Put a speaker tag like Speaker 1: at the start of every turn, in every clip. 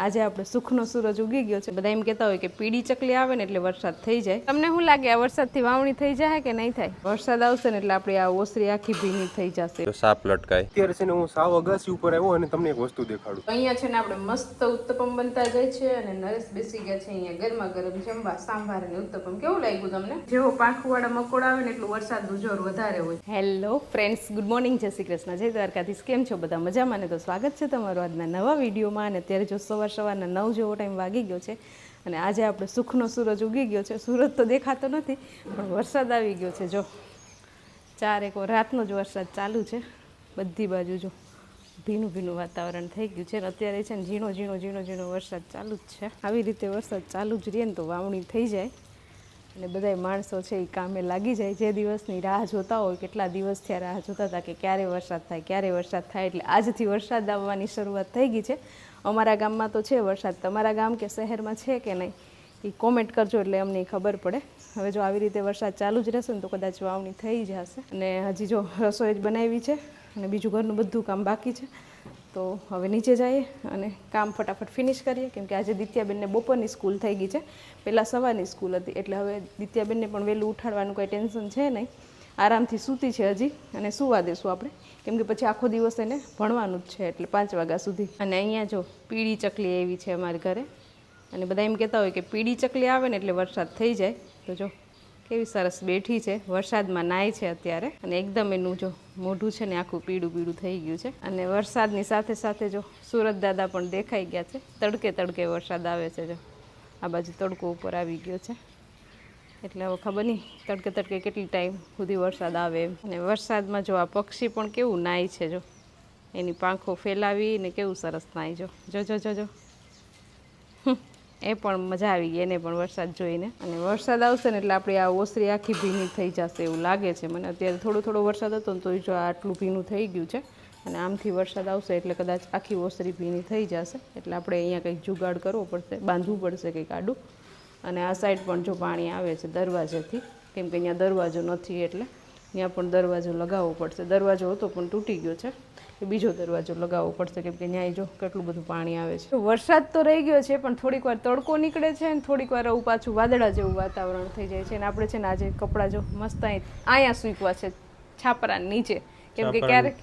Speaker 1: આજે આપણે સુખનો સૂરજ ઉગી ગયો છે। બધા એમ કહેતા હોય કે પીળી ચકલી આવે ને એટલે વરસાદ થઈ જાય। તમને શું લાગે આ વરસાદથી વાવણી થઈ જાય કે નહીં થાય? વરસાદ આવશે ને એટલે આપણી આ ઓસરી આખી ભીની થઈ જશે।
Speaker 2: તો સાપ લટકાય। અત્યારે છે ને હું સાવ અગાસી ઉપર આવ્યો અને તમને એક વસ્તુ દેખાડું।
Speaker 1: અહીંયા છે ને આપણે મસ્ત ઉત્તપમ બનતા જાય છે અને નરેશ બેસી ગયા છે અહીંયા ગરમા ગરમ જમવા સાંભાર અને ઉત્તપમ। કેવું લાગ્યું તમને? જેવો પાંખવાળા મકોડા આવે ને એટલું વરસાદનું જોર વધારે હોય। હેલો ફ્રેન્ડ્સ, ગુડ મોર્નિંગ, જય શ્રી કૃષ્ણ, જય દ્વારકાધીશ। કેમ છો બધા? મજામાં ને? તો સ્વાગત છે તમારું આજના નવા વિડીયોમાં। અને અત્યારે જો સવારના 9 જેવો ટાઈમ વાગી ગયો છે અને આજે આપણે સુખનો સૂરજ ઉગી ગયો છે। સૂરજ તો દેખાતો નથી પણ વરસાદ આવી ગયો છે। જો 4 એક રાતનો જ વરસાદ ચાલુ છે, બધી બાજુ જો ભીનું ભીનું વાતાવરણ થઈ ગયું છે। અત્યારે છે ને ઝીણો ઝીણો વરસાદ ચાલુ જ છે। આવી રીતે વરસાદ ચાલુ જ રહે ને તો વાવણી થઈ જાય અને બધાય માણસો છે એ કામે લાગી જાય। જે દિવસની રાહ જોતા હોય, કેટલા દિવસથી રાહ જોતા હતા કે ક્યારે વરસાદ થાય ક્યારે વરસાદ થાય, એટલે આજથી વરસાદ આવવાની શરૂઆત થઈ ગઈ છે। અમારા ગામમાં તો છે વરસાદ, તમારા ગામ કે શહેરમાં છે કે નહીં એ કોમેન્ટ કરજો એટલે અમને ખબર પડે। હવે જો આવી રીતે વરસાદ ચાલુ જ રહેશે ને તો કદાચ વાવણી થઈ જશે। અને હજી જો રસોઈ જ બનાવી છે અને બીજું ઘરનું બધું કામ બાકી છે। તો હવે નીચે જઈએ અને કામ ફટાફટ ફિનિશ કરીએ, કેમકે આજે દિત્યાબેનને બપોરની સ્કૂલ થઈ ગઈ છે, પહેલાં સવારની સ્કૂલ હતી, એટલે હવે દિત્યાબેનને પણ વહેલું ઉઠાડવાનું કંઈ ટેન્શન છે નહીં, આરામથી સૂતી છે હજી અને સુવા દેશું આપણે, કેમકે પછી આખો દિવસ એને ભણવાનું જ છે એટલે 5 વાગ્યા સુધી। અને અહીંયા જો પીળી ચકલી એવી છે અમારા ઘરે અને બધા એમ કહેતા હોય કે પીળી ચકલી આવે ને એટલે વરસાદ થઈ જાય। તો જો કેવી સરસ બેઠી છે, વરસાદમાં નાય છે અત્યારે અને એકદમ એનું જો મોઢું છે ને આખું પીળું પીળું થઈ ગયું છે। અને વરસાદની સાથે સાથે જો સુરત દાદા પણ દેખાઈ ગયા છે, તડકે તડકે વરસાદ આવે છે। જો આ બાજુ તડકો ઉપર આવી ગયો છે એટલે હવે ખબર નહીં તડકે તડકે કેટલી ટાઈમ સુધી વરસાદ આવે એમ। અને વરસાદમાં જો આ પક્ષી પણ કેવું નાય છે, જો એની પાંખો ફેલાવી ને કેવું સરસ નાય, જો જો જો જો જો એ પણ મજા આવી ગઈ એને પણ વરસાદ જોઈને। અને વરસાદ આવશે ને એટલે આપણી આ ઓસરી આખી ભીની થઈ જશે એવું લાગે છે મને। અત્યારે થોડો વરસાદ હતો ને તો જો આટલું ભીનું થઈ ગયું છે અને આમથી વરસાદ આવશે એટલે કદાચ આખી ઓસરી ભીની થઈ જશે, એટલે આપણે અહીંયા કંઈક જુગાડ કરવો પડશે, બાંધવું પડશે કંઈક આડું। અને આ સાઈડ પણ જો પાણી આવે છે દરવાજેથી, કેમ કે અહીંયા દરવાજો નથી એટલે ત્યાં પણ દરવાજો લગાવવો પડશે। દરવાજો હતો પણ તૂટી ગયો છે, બીજો દરવાજો લગાવવો પડશે, કેમ કે ત્યાં જો કેટલું બધું પાણી આવે છે। વરસાદ તો રહી ગયો છે પણ થોડીક વાર તડકો નીકળે છે અને થોડીક વાર આવું પાછું વાદળા જેવું વાતાવરણ થઈ જાય છે। અને આપણે છે ને આજે કપડાં જો મસ્ત અહીંયા સૂકવા છે છાપરા નીચે, કેમ કે ક્યારેક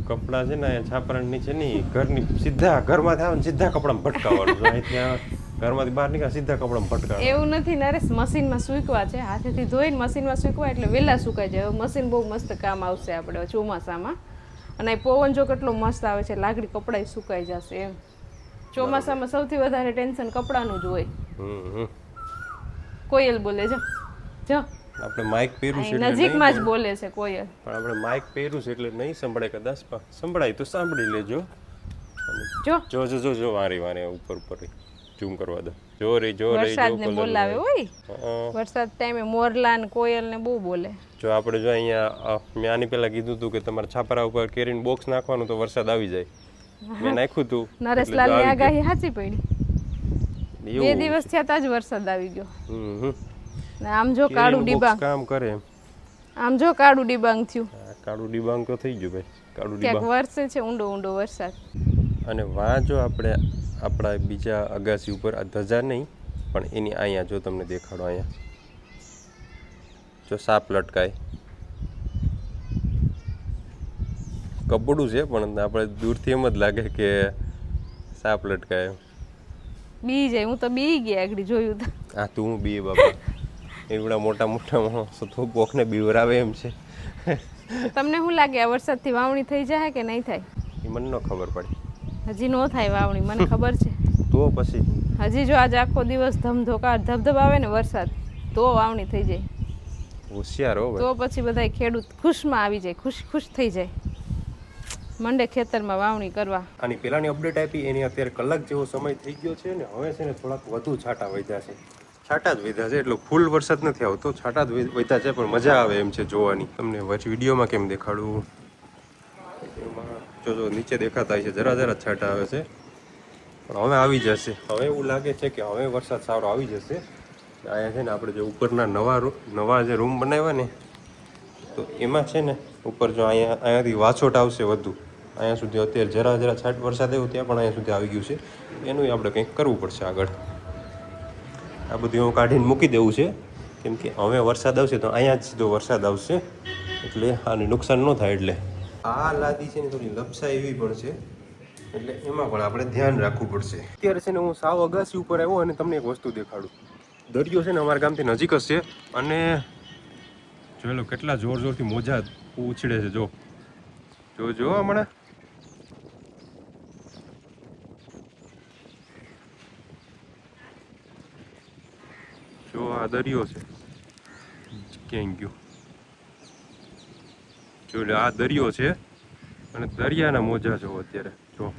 Speaker 2: કપડાં છે ને અહીંયા છાપરા નીચે નહીં, ઘરની સીધા ઘરમાં થાય ને સીધા કપડાં ભટકાવવાનું, ત્યાં ઘરમાંથી બહાર નીકળે સીધા કપડાં ભટકાવે
Speaker 1: એવું નથી નરેશ, મશીનમાં સૂકવા છે, હાથેથી ધોઈને મશીનમાં સૂકવા એટલે વહેલા સુકાઈ જાય। મશીન બહુ મસ્ત કામ આવશે આપણે ચોમાસામાં, અને પવન જો કેટલો મસ્ત આવે છે, લાકડી કપડાં સુકાઈ જશે એમ। ચોમાસામાં સૌથી વધારે ટેન્શન કપડાનું જ હોય। કોયલ બોલે જો જો
Speaker 2: આપણે માઇક પહેર્યું છે
Speaker 1: નજીકમાં જ બોલે છે કોયલ,
Speaker 2: પણ આપણે માઇક પહેર્યું છે એટલે નહીં સંભળાય, કદાચ સંભળાય તો સાંભળી લેજો।
Speaker 1: જો
Speaker 2: જો જો જો જો વારે ઉપર ઝૂમ કરવા દો, જો રે
Speaker 1: વરસાદને બોલાવે હોય, વરસાદ ટાઈમે મોરલા ને કોયલ ને બહુ બોલે।
Speaker 2: જો આપણે જો અહીંયા મેં આની પહેલા કીધું હતું કે તમારે છાપરા ઉપર કેરીનું બોક્સ નાખવાનું તો વરસાદ આવી જાય, મેં નાખ્યું હતું,
Speaker 1: નરેશલાલ ની આગાહી સાચી પડી, 2 દિવસ થયા જ વરસાદ આવી ગયો। આમ જો કાળું ડિબાંગ
Speaker 2: કામ કરે,
Speaker 1: આમ જો કાળું ડિબાંગ થયું,
Speaker 2: કાળું ડિબાંગ તો થઈ ગયું ભાઈ, કાળું
Speaker 1: ડિબાંગ વરસે છે ઊંડો વરસાદ।
Speaker 2: અને વાં જો આપણે આપણા બીજા અગાસી ઉપર આ ધજા નહીં પણ એની અહીંયા જો તમને દેખાડો, અહીંયા જો સાપ લટકાય, કપડું છે પણ આપણે દૂરથી એમ જ લાગે કે સાપ લટકાય,
Speaker 1: બી જાય। હું તો બી ગયા આગળ જોયું તો,
Speaker 2: હા તું બી બાપા, એવડા મોટા માણસો તો કોકને બીવરાવે એમ છે।
Speaker 1: તમને શું લાગે આ વરસાદથી વાવણી થઈ જાય કે નહીં થાય?
Speaker 2: એ મને ન ખબર પડી,
Speaker 1: હજી નો થાય વાવણી, મને ખબર છે।
Speaker 2: તો પછી
Speaker 1: હજી જો આજે આખો દિવસ ધબધબ આવે ને વરસાદ તો વાવણી થઈ જાય,
Speaker 2: હોશિયાર હો ભાઈ।
Speaker 1: તો પછી બધા ખેડૂત ખુશમાં આવી જાય, ખુશ થઈ જાય, મંડે ખેતરમાં વાવણી કરવા।
Speaker 2: આની પહેલાની અપડેટ આપી એની અત્યારે કલાક જેવો સમય થઈ ગયો છે ને હવે છે ને થોડાક વધુ છાંટા વધ્યા છે, છાંટા જ વધ્યા છે, એટલે ફૂલ વરસાદ નથી આવતો, છાંટા જ વધ્યા છે, પણ મજા આવે એમ છે જોવાની। તમને વિડીયોમાં કેમ દેખાડું, જો નીચે દેખાતા છે જરા છાંટા આવે છે, પણ હવે આવી જશે, હવે એવું લાગે છે કે હવે વરસાદ સારો આવી જશે। અહીંયા છે ને આપણે જે ઉપરના નવા જે રૂમ બનાવ્યા ને તો એમાં છે ને ઉપર જો અહીંયાથી વાછોટ આવશે વધુ, અહીંયા સુધી અત્યારે જરા છાંટ વરસાદ આવ્યો ત્યાં પણ અહીંયા સુધી આવી ગયું છે. એનું આપણે કંઈક કરવું પડશે આગળ. આ બધું હું કાઢીને મૂકી દેવું છે, કેમ કે હવે વરસાદ આવશે તો અહીંયા જ સીધો વરસાદ આવશે, એટલે આને નુકસાન ન થાય. એટલે આ લાદી છે ને થોડી લપસાઈ એવી પણ છે, એટલે એમાં પણ આપણે ધ્યાન રાખવું પડશે. અત્યારે છે ને હું સાવ અગાસી ઉપર આવ્યો અને તમને એક વસ્તુ દેખાડું. દરિયો છે ને અમારા ગામથી નજીક જ છે, અને જોઈ લો કેટલા જોરથી મોજા ઉછળે છે. જો હમણાં જો આ દરિયો છે, ક્યાંય ગયો જો, આ દરિયો છે અને દરિયાના મોજા જો અત્યારે જો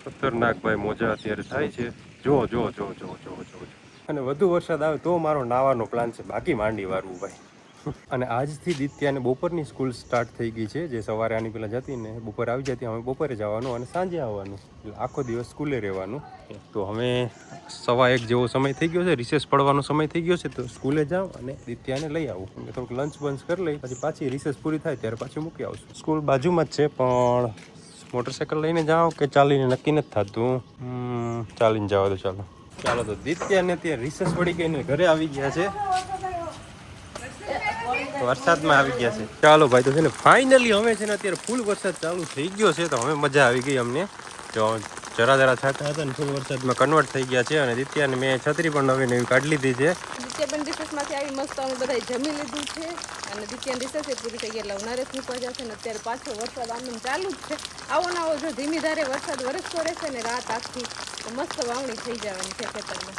Speaker 2: ખતરનાક ભાઈ મોજા અત્યારે થાય છે. જો અને વધુ વરસાદ આવે તો મારો નાવાનો પ્લાન છે, બાકી માંડી વારવું ભાઈ. અને આજથી દિત્યાને બપોરની સ્કૂલ સ્ટાર્ટ થઈ ગઈ છે, જે સવારે આની પહેલાં જતી ને બપોરે આવી જતી, અમે બપોરે જવાનું અને સાંજે આવવાનું, એટલે આખો દિવસ સ્કૂલે રહેવાનું. તો હવે 1:15 જેવો સમય થઈ ગયો છે, રિસેસ પડવાનો સમય થઈ ગયો છે, તો સ્કૂલે જાઉં અને દિત્યાને લઈ આવું. થોડુંક લંચ બંચ કરી લઈ, પછી પાછી રિસેસ પૂરી થાય ત્યારે પાછી મૂકી આવશું. સ્કૂલ બાજુમાં જ છે, પણ મોટરસાઇકલ લઈને જાઓ કે ચાલીને નક્કી નથી થતું. ચાલીને જાવ તો ચાલો તો દિત્યાને ત્યાં રિસેસ પડી ગઈ ને ઘરે આવી ગયા છે, વરસાદમાં આવી ગયા છે. ચાલો ભાઈ, તો છે ને ફાઇનલી હવે છે ને અત્યારે ફૂલ વરસાદ ચાલુ થઈ ગયો છે, તો હવે મજા આવી ગઈ અમને. જો જરા છાંટા હતા ને ફૂલ વરસાદમાં કન્વર્ટ થઈ ગયા છે. અને દિત્યાને મેં છત્રી પણ નવી કાઢી લીધી છે.
Speaker 1: દિત્યા પણ રિસેસમાંથી આવી મસ્ત અમે બધા જમી લીધું છે, અને દિત્યાની રિસેસ પૂરી થઈ ગઈ એટલે નરેશ મૂકવા જશે ને અત્યારે પાછો વરસાદ આમ ચાલુ જ છે. આવો ને આવો જો ધીમી ધારે વરસાદ વરસતો રહેશે ને રાત આખી, તો મસ્ત વાવણી થઈ જવાની છે ખેતરમાં.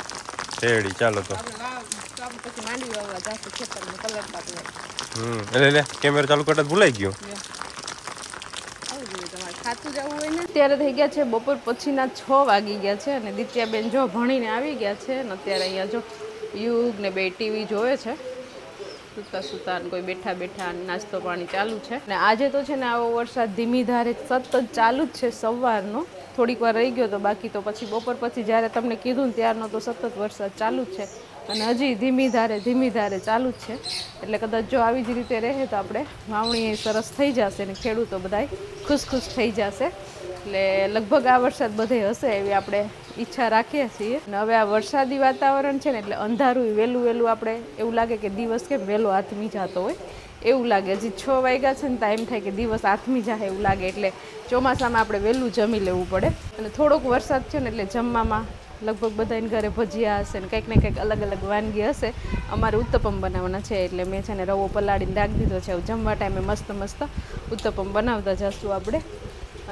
Speaker 2: રેડી, ચાલો તો
Speaker 1: પછી માંડવી વાવવા જશે ખેતરમાં કલર પાકવા.
Speaker 2: એટલે કેમેરા ચાલુ કરતા ભૂલાઈ ગયો.
Speaker 1: ખાતું જવું હોય ને. અત્યારે થઈ ગયા છે બપોર પછીના 6 વાગી ગયા છે, અને દિત્યાબેન જો ભણીને આવી ગયા છે ને અત્યારે અહીંયા જો યુગ ને બે ટીવી જોવે છે, સુતા કોઈ બેઠા નાસ્તો પાણી ચાલુ છે. ને આજે તો છે ને આવો વરસાદ ધીમી ધારે સતત ચાલુ જ છે સવારનો. થોડીક વાર રહી ગયો તો, બાકી તો પછી બપોર પછી જ્યારે તમને કીધું ને ત્યારનો તો સતત વરસાદ ચાલુ જ છે, અને હજી ધીમી ધારે ચાલુ જ છે. એટલે કદાચ જો આવી જ રીતે રહે તો આપણે વાવણી સરસ થઈ જશે ને ખેડૂતો બધાય ખુશ થઈ જશે. એટલે લગભગ આ વરસાદ બધે હશે એવી આપણે ઈચ્છા રાખીએ છીએ. અને હવે આ વરસાદી વાતાવરણ છે ને એટલે અંધારું વહેલું આપણે એવું લાગે કે દિવસ કેમ વહેલો આથમી જતો હોય એવું લાગે. હજી 6 વાગ્યા છે ને તો એમ થાય કે દિવસ આથમી જાય એવું લાગે. એટલે ચોમાસામાં આપણે વહેલું જમી લેવું પડે. અને થોડોક વરસાદ છે ને એટલે જમવામાં લગભગ બધાને ઘરે ભજીયા હશે ને કંઈક ને કંઈક અલગ વાનગી હશે. અમારે ઉત્તપમ બનાવવાના છે, એટલે મેં છે ને રવો પલાળીને રાખી દીધો છે. જમવા ટાઈમે મસ્ત ઉત્તપમ બનાવતા જશું આપણે.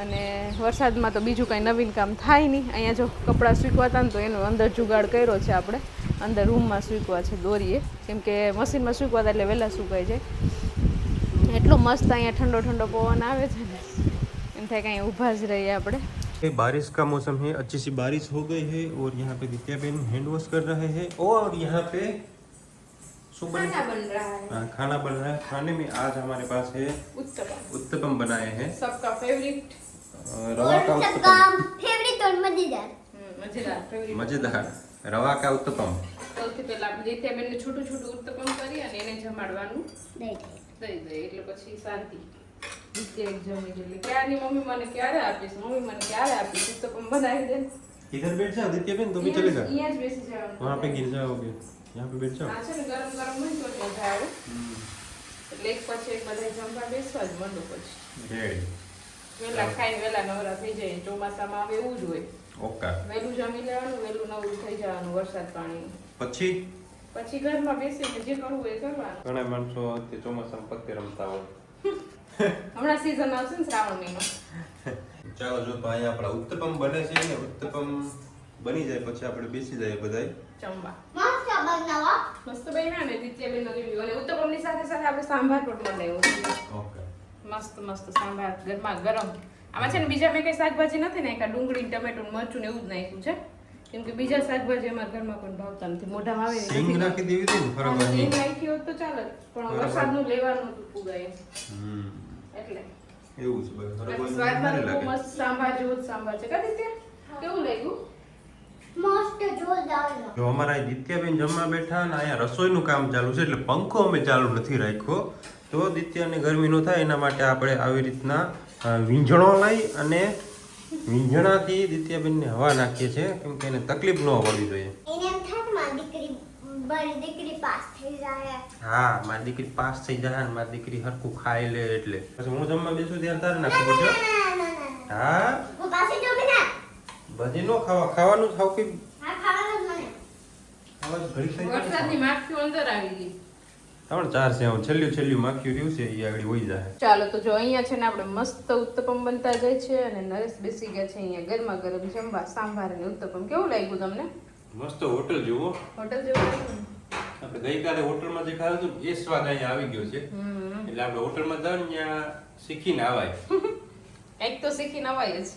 Speaker 1: અને વરસાદમાં તો બીજું કાંઈ નવીન કામ થાય નહીં. અહીંયા જો કપડાં સૂકવાતા ને તો એનો અંદર જુગાડ કર્યો છે આપણે, અંદર રૂમમાં સૂકવા છે દોરીએ, કેમ કે મશીનમાં સૂકવાતા એટલે વહેલા સુકાઈ જાય. એટલો મસ્ત અહીંયા ઠંડો પવન આવે છે ને એમ થાય કાંઈ ઊભા જ રહીએ આપણે.
Speaker 2: बारिश का मौसम है, अच्छी सी बारिश हो गई है, और यहाँ पे दित्या बहन हैंड वॉश कर रहे हैं, और यहाँ पे खाना बन रहा है. खाने में आज हमारे पास है उत्तपम बनाए हैं,
Speaker 1: सबका फेवरेट
Speaker 2: रवा का उत्तपम,
Speaker 3: फेवरेट और मजेदार
Speaker 2: मजेदार रवा का उत्तपम.
Speaker 1: સૌથી પહેલા આપણે દિત્યાબેનને છોટું ઉત્તપમ કરી અને એને જમાડવાનું દઈ દે, એટલે પછી શાંતિ. દિત્યા જમી એટલે ક્યારની મમ્મી મને ક્યારે આપીશ ઉત્તપમ બનાવી દે.
Speaker 2: इधर बैठ जाओ दित्या बहन, तो भी चलेगा.
Speaker 1: અહીંયા જ બેસી જવાનું,
Speaker 2: वहाँ पे गिर जाओगे, यहाँ पे बैठ जाओ.
Speaker 1: આ છે ને ગરમ હોય તો જ મજા આવે. એટલે એક પછી એક બધા જમવા બેસવા જ માંડો. પછી
Speaker 2: રેડી
Speaker 1: વેલા ખાઈને વેલા નવરા થઈ જાય. ચોમાસામાં આવે એવું જ હોય.
Speaker 2: ઓકે,
Speaker 1: વહેલું જમી લેવાનું, વહેલું નવરું થઈ જવાનું વરસાદ પાણી. પછી ઘરમાં બેસીને જે કરવું હોય એ કરવાનું.
Speaker 2: ઘણા માણસો તે ચોમાસામાં પત્તે રમતા હોય.
Speaker 1: હમણાં સીઝન આવશે ને શ્રાવણ મહિનો.
Speaker 2: ચાલો જો તો અહીંયા આપણા ઉત્તપમ બને છે ને ઉત્તપમ બની જાય પછી આપણે બેસી જાય બધાય
Speaker 1: જમવા.
Speaker 3: મસ્ત બનાવો.
Speaker 1: મસ્ત બન્યા ને દિત્યાબેનનો રિવ્યુ. અને ઉત્તપમની સાથે આપણે સાંભાર પણ બનાવ્યો છે.
Speaker 2: ઓકે,
Speaker 1: મસ્ત સાંભાર ગરમા ગરમ. આમાં છે ને બીજા મેં કઈ શાકભાજી નથી નાખ્યા, ડુંગળી ટમેટું મરચું ને એવું જ નાખ્યું છે, કેમ કે બીજા શાકભાજી અમારા ઘરમાં પણ ભાવતા નથી, મોઢામાં આવે
Speaker 2: સિંગ નાખી દેવી હતી ને ફરવાની.
Speaker 1: સિંગ નાખી હોત તો ચાલે, પણ વરસાદનું લેવાનું હતું પુગાય એટલે
Speaker 2: એવું છે ભાઈ.
Speaker 1: સ્વાદમાં બહુ મસ્ત સાંભાર જેવો જ સાંભાર છે. કદી તે કેવું લાગ્યું?
Speaker 3: મસ્ત જોરદાર.
Speaker 2: જો અમારા દિત્યાબેન જમવા બેઠા અને અહીંયા રસોઈનું કામ ચાલુ છે, એટલે પંખો અમે ચાલુ નથી રાખ્યો. તો તો દિત્યાને ગરમી ન થાય એના માટે આપણે આવી રીતના વીંઝણો લઈ અને વીંઝણાથી દિત્યાબેનને હવા નાખીએ છીએ કેમ કે એને તકલીફ ન પડવી જોઈએ.
Speaker 3: એને એમ થાય કે મારી દીકરી પાસ થઈ જાય.
Speaker 2: હા, મારી દીકરી પાસ થઈ જાય ને મારી દીકરી હરખું ખાઈ લે એટલે. પછી હું જમવા બેસું ત્યારે તારે નાખવું પડશે. હા,
Speaker 3: હું પાછી જો કે ના
Speaker 2: બધી નો ખાવાનું જ ખાવ કે
Speaker 3: હા ખાવાનું જ મને.
Speaker 2: આવાજ ઘડી થઈ
Speaker 1: વરસાદની માખીઓ અંદર આવી ગઈ.
Speaker 2: ત્રણ ચાર છે છેલ્લું માખ્યું રહ્યું છે એ આગળ વહી જાય.
Speaker 1: ચાલો તો જો અહીંયા છે ને આપણે મસ્ત ઉત્તપમ બનતા જાય છે અને નરેશ બેસી ગયા છે અહીંયા ગરમા ગરમ જમવા સાંભાર અને ઉત્તપમ. કેવું લાગ્યું તમને?
Speaker 2: મસ્ત હોટલ જેવો.
Speaker 1: હોટલ જેવું લાગ્યું ને?
Speaker 2: આપણે ગઈકાલે હોટલમાં જે ખાધું હતું એ સ્વાદ અહીંયા આવી ગયો છે. એટલે આપણે હોટલમાં જાવ ને ત્યાં શીખીને આવાય.
Speaker 1: એક તો શીખીને અવાય જ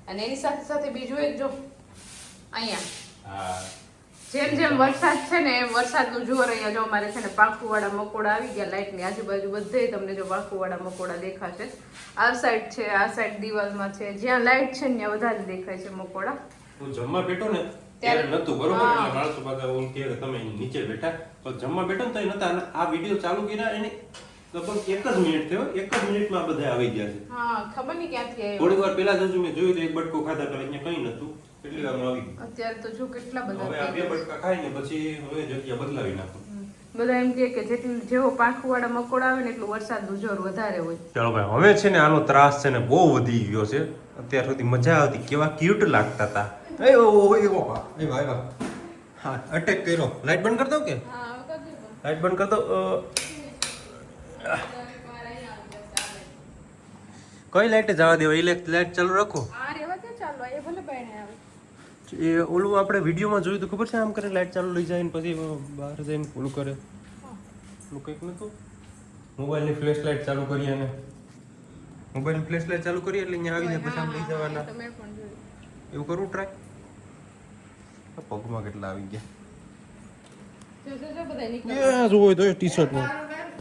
Speaker 1: અને એની સાથે સાથે બીજું એક જો અહીંયા
Speaker 2: હા,
Speaker 1: જેમ જેમ વરસાદ છે ને એમ વરસાદનું જોર અહીંયા જો અમારે છે ને પાંખુવાળા મકોડા આવી ગયા લાઇટની આજુબાજુ બધે તમને જો પાંખુવાળા મકોડા દેખાશે. આ સાઈડ છે, આ સાઈડ દિવાલમાં છે, જ્યાં લાઇટ છે ને ત્યાં વધારે દેખાય છે મકોડા.
Speaker 2: હું જમવા બેઠો ને ત્યારે નતું બરોબર. એટલે માણસો પાછા હું કે તમે નીચે બેઠા પણ જમવા બેઠો ને તો નતા. અને આ વિડીયો ચાલુ કર્યા એને લગભગ 1 જ મિનિટ થયો. 1 જ મિનિટમાં બધા આવી ગયા છે.
Speaker 1: હા, ખબર નહીં ક્યાંથી આવ્યો.
Speaker 2: થોડી વાર પહેલા જ મેં જોયું તો એક બટકો ખાધા કરે અહીંયા કઈ નતું. એટલી વારમાં આવી ગયું.
Speaker 1: અત્યારે તો જો કેટલા બધા
Speaker 2: હવે આ
Speaker 1: થઈ
Speaker 2: 2
Speaker 1: ગયા.
Speaker 2: બટકા ખાઈને પછી હવે જગ્યા બદલાવી નાખો.
Speaker 1: બધા એમ કહે કે જેટલું જેવો પાંખુવાળા મકોડા આવે ને એટલું વરસાદનું જોર વધારે હોય.
Speaker 2: ચાલો ભાઈ, હવે છે ને આનો ત્રાસ છે ને બહુ વધી ગયો છે. અત્યાર સુધી મજા આવતી, કેવા ક્યુટ લાગતા હતા. હા, અટેક કર્યો. લાઈટ બંધ કરી દો કે લાઈટ બંધ કરી દો. કઈ લાઈટે જવા દેવા? એ લાઈટ ચાલુ રાખો.
Speaker 1: આ રેવા દે, ચાલો એ ભલે બાયણે આવે.
Speaker 2: એ ઓલું આપણે વિડીયોમાં જોયું તો ખબર છે, આમ કરે લાઈટ ચાલુ લઈ જાય ને પછી બહાર જઈને ઓલું કરે. ઓલું કંઈક નતું. મોબાઈલની ફ્લેશ લાઈટ ચાલુ કરી અને મોબાઈલની ફ્લેશ લાઈટ ચાલુ કરી એટલે અહીંયા આવીને પછી આમ લઈ જવાના.
Speaker 1: તમે પણ જોયું.
Speaker 2: એવું કરવું ટ્રાય. પગમાં કેટલા આવી ગયા.
Speaker 1: જો બધા નીકળ.
Speaker 2: એ જોવો તો ટી-શર્ટમાં.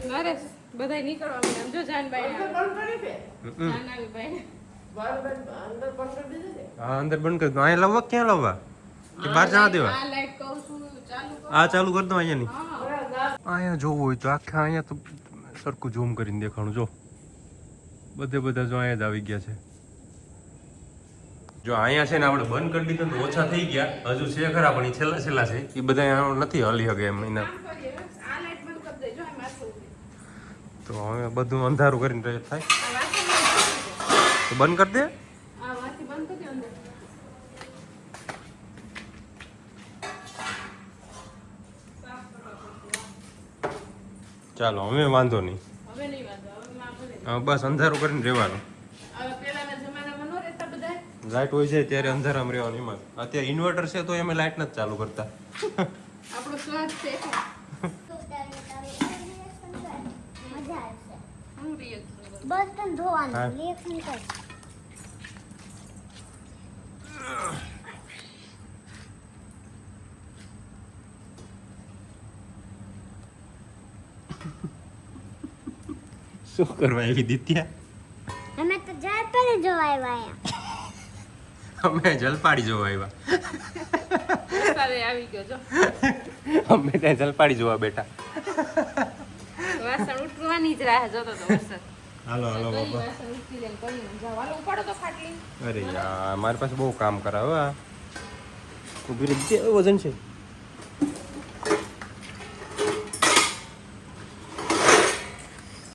Speaker 1: નરેશ બધાય નીકળવા માંડ્યા. આમ જો જાન બાયણે આવે. જાન આવી બાયણે.
Speaker 2: હા, અંદર બંધ કરી દો. અહીંયા લાવવા ક્યાં લાવવા? કે બહાર જવા દેવા?
Speaker 1: આ લાઈટ કહું છું ચાલુ કરો.
Speaker 2: આ ચાલુ કરી દો અહીંયાની.
Speaker 1: હા.
Speaker 2: અહીંયા જોવું હોય તો આખા અહીંયા તો સરખું ઝૂમ કરીને દેખાણું. જો બધા જો અહીંયા જ આવી ગયા છે. જો અહીંયા છે ને આપણે બંધ કરી દીધું તો ઓછા થઈ ગયા. હજુ છે ખરા પણ એ છેલ્લા છે. એ બધા અહીંયા નથી હલી શકે એમ એના.
Speaker 1: આમ કરીએ બસ. આ લાઈટ બંધ કરી દેજો. આ માથું ઉભી.
Speaker 2: તો હવે બધું અંધારું કરીને રહે થાય
Speaker 1: આ વાસણ બંધ કરી દે.
Speaker 2: તો બંધ કરી દે.
Speaker 1: આ વાસી બંધ કરી દે અંદર.
Speaker 2: ચાલો હવે વાંધો નહીં.
Speaker 1: હવે નહીં વાંધો. હવે માં ભલે.
Speaker 2: હવે બસ અંધારું કરીને રહેવાનું.
Speaker 1: હવે પેલાના જમાનામાં નો રહેતા બધાય.
Speaker 2: લાઇટ હોય છે ત્યારે અંધારામાં રહેવાનું. એમાં અત્યારે ઇન્વર્ટર છે તો અમે લાઇટ નથી ચાલુ કરતા.
Speaker 1: આપણો સ્વાદ છે.
Speaker 3: મજા આવશે.
Speaker 1: હું રિએક્શન કરું.
Speaker 3: બર્તન
Speaker 2: હા.
Speaker 3: ધોવાનું રિએક્શન કર.
Speaker 2: શું કરવા એવી દિત્યા?
Speaker 3: અમે તો જાય પહેલે જોવા આવ્યા.
Speaker 2: અમે જલપાડી જોવા આવ્યા.
Speaker 1: વરસાદ આવી ગયો જો.
Speaker 2: અમે ત્યાં જલપાડી જોવા બેઠા.
Speaker 1: વાસણ ઉઠવાની જ રાહ જોતો તો વરસાદ.
Speaker 2: હાલો હાલો
Speaker 1: કઈ
Speaker 2: બાપા.
Speaker 1: વાસણ ઉઠી જાય ને કરીને જાવ. હાલો ઉપાડો તો ખાટલી.
Speaker 2: અરે યાર મારી પાસે બહુ કામ કરાવે. આ ઊભી રહી. વજન છે.